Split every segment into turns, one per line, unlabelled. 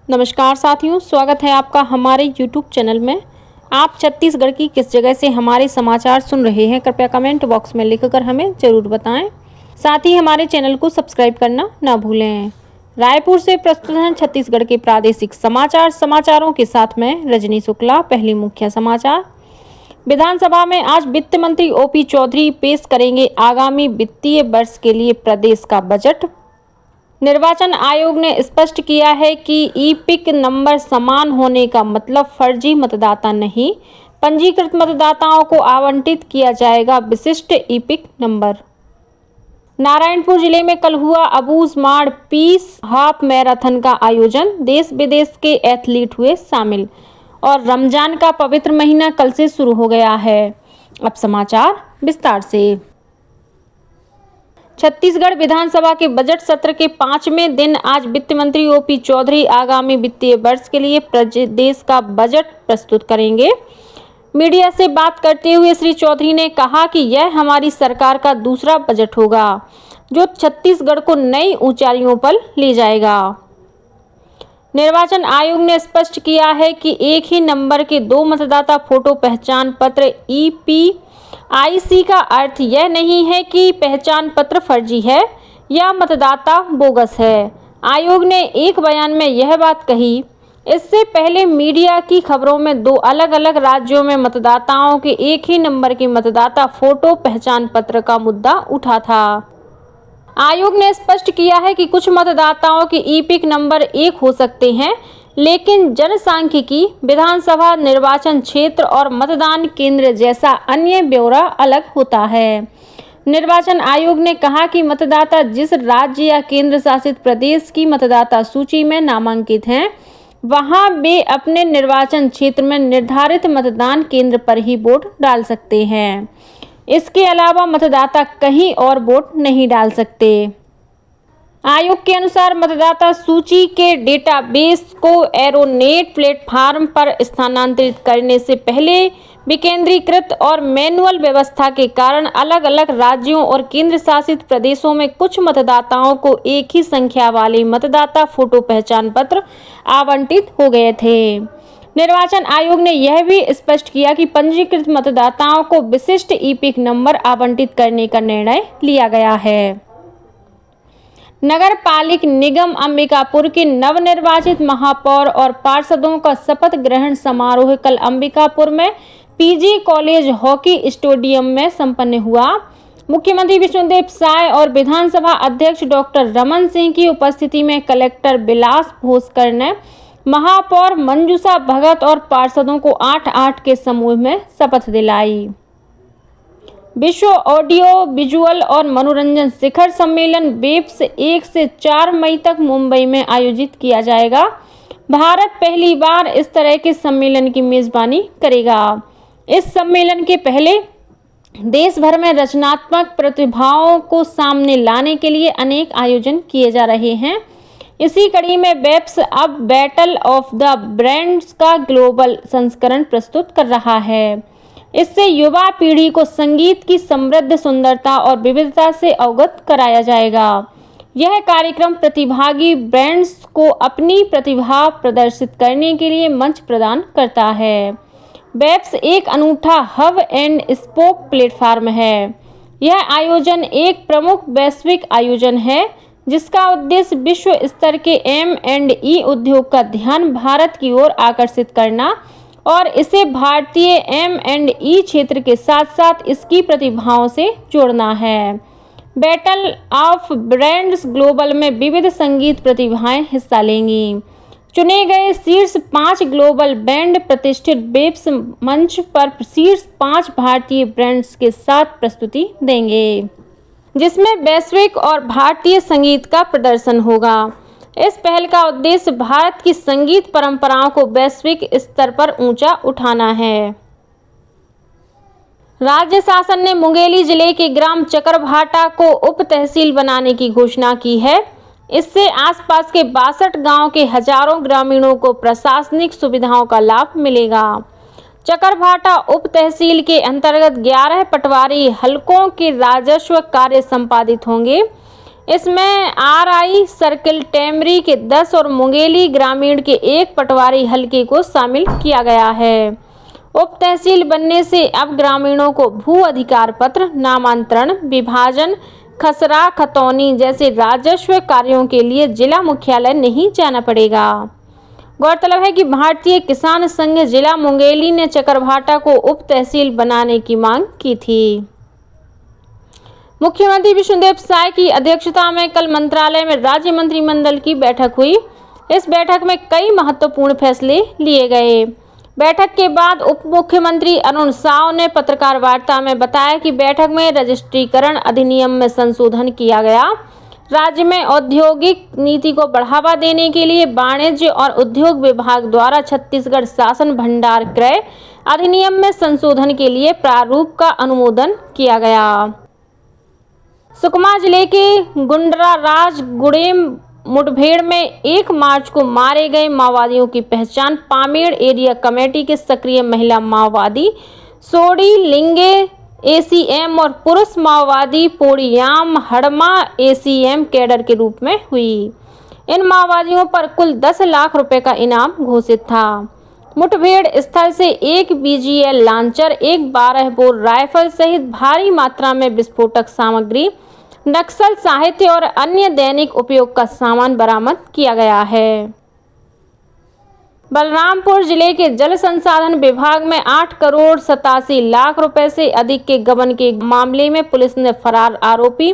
नमस्कार साथियों, स्वागत है आपका हमारे YouTube चैनल में। आप छत्तीसगढ़ की किस जगह से हमारे समाचार सुन रहे हैं, कृपया कमेंट बॉक्स में लिखकर हमें ज़रूर बताएं। साथ ही हमारे चैनल को सब्सक्राइब करना ना भूलें। रायपुर से प्रस्तुत हैं छत्तीसगढ़ के प्रादेशिक समाचारों के साथ में रजनी शुक्ला। पहली मुख्य समाचार। विधानसभा में आज वित्त मंत्री ओपी चौधरी पेश करेंगे आगामी वित्तीय वर्ष के लिए प्रदेश का बजट। निर्वाचन आयोग ने स्पष्ट किया है कि ईपिक नंबर समान होने का मतलब फर्जी मतदाता नहीं, पंजीकृत मतदाताओं को आवंटित किया जाएगा विशिष्ट ईपिक नंबर। नारायणपुर जिले में कल हुआ अबूझमाड़ पीस हाफ मैराथन का आयोजन, देश विदेश के एथलीट हुए शामिल और रमजान का पवित्र महीना कल से शुरू हो गया है। अब समाचार विस्तार से। छत्तीसगढ़ विधानसभा के बजट सत्र के 5वें दिन आज वित्त मंत्री ओपी चौधरी आगामी वित्तीय वर्ष के लिए प्रदेश का बजट प्रस्तुत करेंगे। मीडिया से बात करते हुए श्री चौधरी ने कहा कि यह हमारी सरकार का दूसरा बजट होगा जो छत्तीसगढ़ को नई ऊंचाइयों पर ले जाएगा। निर्वाचन आयोग ने स्पष्ट किया है कि एक ही नंबर के 2 मतदाता फोटो पहचान पत्र ईपीआईसी का अर्थ यह नहीं है कि पहचान पत्र फर्जी है या मतदाता बोगस है। आयोग ने एक बयान में यह बात कही। इससे पहले मीडिया की खबरों में 2 अलग-अलग राज्यों में मतदाताओं के एक ही नंबर के मतदाता फोटो पहचान पत्र का मुद्दा उठा था। आयोग ने स्पष्ट किया है कि कुछ मतदाताओं के ईपिक नंबर एक हो सकते हैं, लेकिन जनसांख्यिकी, विधानसभा निर्वाचन क्षेत्र और मतदान केंद्र जैसा अन्य ब्यौरा अलग होता है। निर्वाचन आयोग ने कहा कि मतदाता जिस राज्य या केंद्र शासित प्रदेश की मतदाता सूची में नामांकित हैं, वहां वे अपने निर्वाचन क्षेत्र में निर्धारित मतदान केंद्र पर ही वोट डाल सकते हैं। इसके अलावा मतदाता कहीं और वोट नहीं डाल सकते। आयोग के अनुसार मतदाता सूची के डेटाबेस को एरोनेट प्लेटफॉर्म पर स्थानांतरित करने से पहले विकेंद्रीकृत और मैनुअल व्यवस्था के कारण अलग-अलग राज्यों और केंद्र शासित प्रदेशों में कुछ मतदाताओं को एक ही संख्या वाले मतदाता फोटो पहचान पत्र आवंटित हो गए थे। निर्वाचन आयोग ने यह भी स्पष्ट किया कि पंजीकृत मतदाताओं को विशिष्ट ईपिक नंबर आवंटित करने का निर्णय लिया गया है। नगर पालिक निगम अंबिकापुर के नवनिर्वाचित महापौर और पार्षदों का शपथ ग्रहण समारोह कल अंबिकापुर में पीजी कॉलेज हॉकी स्टेडियम में संपन्न हुआ। मुख्यमंत्री विष्णुदेव साय और विधानसभा अध्यक्ष डॉक्टर रमन सिंह की उपस्थिति में कलेक्टर विलास भोसकर ने महापौर मंजूषा भगत और पार्षदों को 8-8 के समूह में शपथ दिलाई। विश्व ऑडियो विजुअल और मनोरंजन शिखर सम्मेलन वेब्स 1 से 4 मई तक मुंबई में आयोजित किया जाएगा। भारत पहली बार इस तरह के सम्मेलन की मेजबानी करेगा। इस सम्मेलन के पहले देश भर में रचनात्मक प्रतिभाओं को सामने लाने के लिए अनेक आयोजन किए जा रहे हैं। इसी कड़ी में वेब्स अब बैटल ऑफ द ब्रांड्स का ग्लोबल संस्करण प्रस्तुत कर रहा है। इससे युवा पीढ़ी को संगीत की समृद्ध सुंदरता और विविधता से अवगत कराया जाएगा। यह कार्यक्रम प्रतिभागी ब्रांड्स को अपनी प्रतिभा प्रदर्शित करने के लिए मंच प्रदान करता है। वेब्स एक अनूठा हब एंड स्पोक प्लेटफॉर्म है। यह आयोजन एक प्रमुख वैश्विक आयोजन है जिसका उद्देश्य विश्व स्तर के M&E उद्योग का ध्यान भारत की ओर आकर्षित करना और इसे भारतीय M&E क्षेत्र के साथ साथ इसकी प्रतिभाओं से जोड़ना है। बैटल ऑफ ब्रांड्स ग्लोबल में विविध संगीत प्रतिभाएं हिस्सा लेंगी। चुने गए शीर्ष 5 ग्लोबल बैंड प्रतिष्ठित वेब्स मंच पर शीर्ष 5 भारतीय ब्रांड्स के साथ प्रस्तुति देंगे, जिसमें वैश्विक और भारतीय संगीत का प्रदर्शन होगा। इस पहल का उद्देश्य भारत की संगीत परंपराओं को वैश्विक स्तर पर ऊंचा उठाना है। राज्य शासन ने मुंगेली जिले के ग्राम चकरभाटा को उप तहसील बनाने की घोषणा की है। इससे आसपास के 62 गांव के हजारों ग्रामीणों को प्रशासनिक सुविधाओं का लाभ मिलेगा। चकरभाटा उप तहसील के अंतर्गत 11 पटवारी हलकों के राजस्व कार्य संपादित होंगे। इसमें आरआई सर्किल टेमरी के 10 और मुंगेली ग्रामीण के 1 पटवारी हलके को शामिल किया गया है। उप तहसील बनने से अब ग्रामीणों को भू अधिकार पत्र, नामांतरण, विभाजन, खसरा खतौनी जैसे राजस्व कार्यों के लिए जिला मुख्यालय नहीं जाना पड़ेगा। गौरतलब है कि भारतीय किसान संघ जिला मुंगेली ने चकरभाटा को उप तहसील बनाने की मांग की थी। मुख्यमंत्री विष्णुदेव साय की अध्यक्षता में कल मंत्रालय में राज्य मंत्रिमंडल की बैठक हुई। इस बैठक में कई महत्वपूर्ण फैसले लिए गए। बैठक के बाद उप मुख्यमंत्री अरुण साव ने पत्रकार वार्ता में बताया कि बैठक में रजिस्ट्रीकरण अधिनियम में संशोधन किया गया। राज्य में औद्योगिक नीति को बढ़ावा देने के लिए वाणिज्य और उद्योग विभाग द्वारा छत्तीसगढ़ शासन भंडार क्रय अधिनियम में संशोधन के लिए प्रारूप का अनुमोदन किया गया। सुकमा जिले के गुंडराराज गुड़ेम मुठभेड़ में 1 मार्च को मारे गए माओवादियों की पहचान पामेड़ एरिया कमेटी के सक्रिय महिला माओवादी सोडी लिंगे एसीएम और पुरुष माओवादी पोड़ियाम हड़मा एसीएम कैडर के रूप में हुई। इन माओवादियों पर कुल 10 लाख रुपए का इनाम घोषित था। मुठभेड़ स्थल से 1 बीजीएल लांचर, 1 12 बोर राइफल सहित भारी मात्रा में विस्फोटक सामग्री, नक्सल साहित्य और अन्य दैनिक उपयोग का सामान बरामद किया गया है। बलरामपुर जिले के जल संसाधन विभाग में 8 करोड़ 87 लाख रुपए से अधिक के गबन के मामले में पुलिस ने फरार आरोपी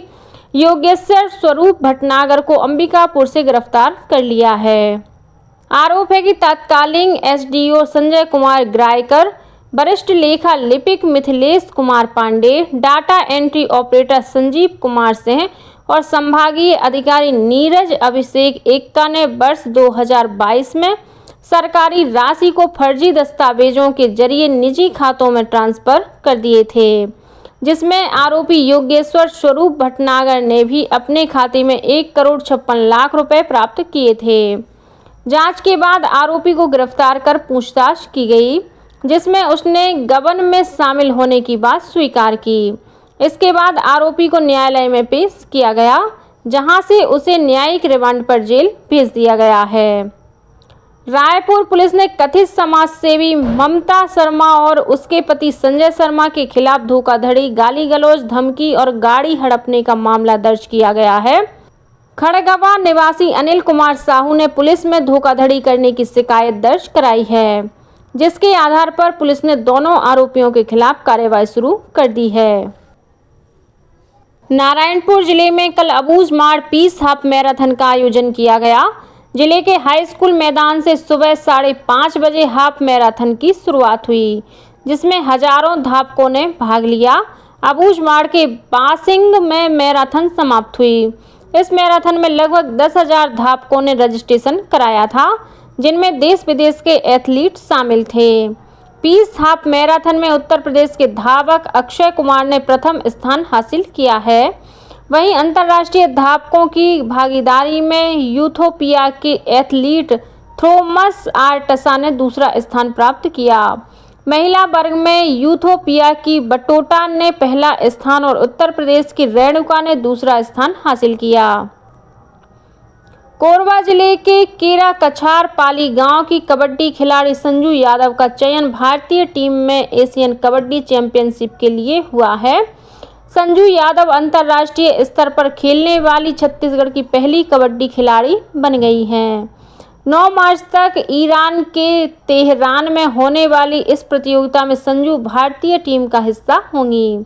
योगेश्वर स्वरूप भटनागर को अंबिकापुर से गिरफ्तार कर लिया है। आरोप है कि तत्कालीन एसडीओ संजय कुमार ग्रायकर, वरिष्ठ लेखा लिपिक Mithilesh Kumar Pandey, data entry operator Sanjeev Kumar Singh और संभागीय अधिकारी नीरज अभिषेक एक्का ने वर्ष 2022 में सरकारी राशि को फर्जी दस्तावेजों के जरिए निजी खातों में ट्रांसफर कर दिए थे, जिसमें आरोपी योगेश्वर स्वरूप भटनागर ने भी अपने खाते में 1 करोड़ 56 लाख रुपए प्राप्त किए थे। जांच के बाद आरोपी को गिरफ्तार कर पूछताछ की गई, जिसमें उसने गबन में शामिल होने की बात स्वीकार की। इसके बाद आरोपी को न्यायालय में पेश किया गया, जहां से उसे न्यायिक रिमांड पर जेल भेज दिया गया है। रायपुर पुलिस ने कथित समाजसेवी ममता शर्मा और उसके पति संजय शर्मा के खिलाफ धोखाधड़ी, गाली गलौज, धमकी और गाड़ी हड़पने का मामला दर्ज किया गया है। खड़गवा निवासी अनिल कुमार साहू ने पुलिस में धोखाधड़ी करने की शिकायत दर्ज कराई है, जिसके आधार पर पुलिस ने दोनों आरोपियों के खिलाफ कार्रवाई शुरू कर दी है। नारायणपुर जिले में कल अबूझ माड़ पीस हाफ मैराथन का आयोजन किया गया। जिले के हाई स्कूल मैदान से सुबह 5:30 बजे हाफ मैराथन की शुरुआत हुई, जिसमें हजारों धावकों ने भाग लिया। अबूझ माड़ के बासिंग में मैराथन समाप्त हुई। इस मैराथन में लगभग 10,000 धावकों ने रजिस्ट्रेशन कराया था, जिनमें देश विदेश के एथलीट शामिल थे। पीस हाफ मैराथन में उत्तर प्रदेश के धावक अक्षय कुमार ने प्रथम स्थान हासिल किया है। वहीं अंतर्राष्ट्रीय धावकों की भागीदारी में यूथोपिया के एथलीट थॉमस आर टसा ने दूसरा स्थान प्राप्त किया। महिला वर्ग में यूथोपिया की बटोटा ने पहला स्थान और उत्तर प्रदेश की रेणुका ने दूसरा स्थान हासिल किया। कोरबा जिले के केरा कछार पाली गांव की कबड्डी खिलाड़ी संजू यादव का चयन भारतीय टीम में एशियन कबड्डी चैंपियनशिप के लिए हुआ है। संजू यादव अंतर्राष्ट्रीय स्तर पर खेलने वाली छत्तीसगढ़ की पहली कबड्डी खिलाड़ी बन गई हैं। 9 मार्च तक ईरान के तेहरान में होने वाली इस प्रतियोगिता में संजू भारतीय टीम का हिस्सा होंगी।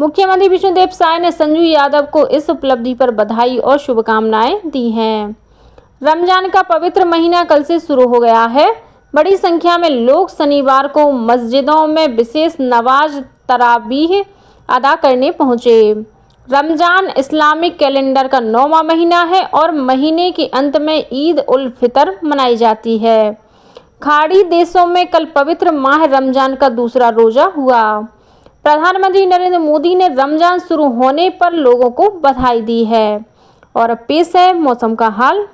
मुख्यमंत्री विष्णुदेव साय ने संजू यादव को इस उपलब्धि पर बधाई और शुभकामनाएं दी हैं। रमजान का पवित्र महीना कल से शुरू हो गया है। बड़ी संख्या में लोग शनिवार को मस्जिदों में विशेष नमाज तरावीह अदा करने पहुंचे। रमजान इस्लामिक कैलेंडर का 9वां महीना है और महीने के अंत में ईद उल फितर मनाई जाती है। खाड़ी देशों में कल पवित्र माह रमजान का दूसरा रोजा हुआ। प्रधानमंत्री नरेंद्र मोदी ने रमजान शुरू होने पर लोगों को बधाई दी है। और अब पेश है मौसम का हाल।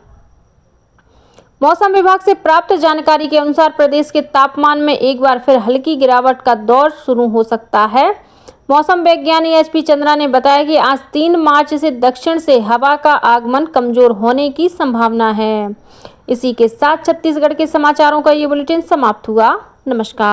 मौसम विभाग से प्राप्त जानकारी के अनुसार प्रदेश के तापमान में एक बार फिर हल्की गिरावट का दौर शुरू हो सकता है। मौसम वैज्ञानिक एचपी चंद्रा ने बताया कि आज 3 मार्च से दक्षिण से हवा का आगमन कमजोर होने की संभावना है। इसी के साथ छत्तीसगढ़ के समाचारों का ये बुलेटिन समाप्त हुआ। नमस्कार।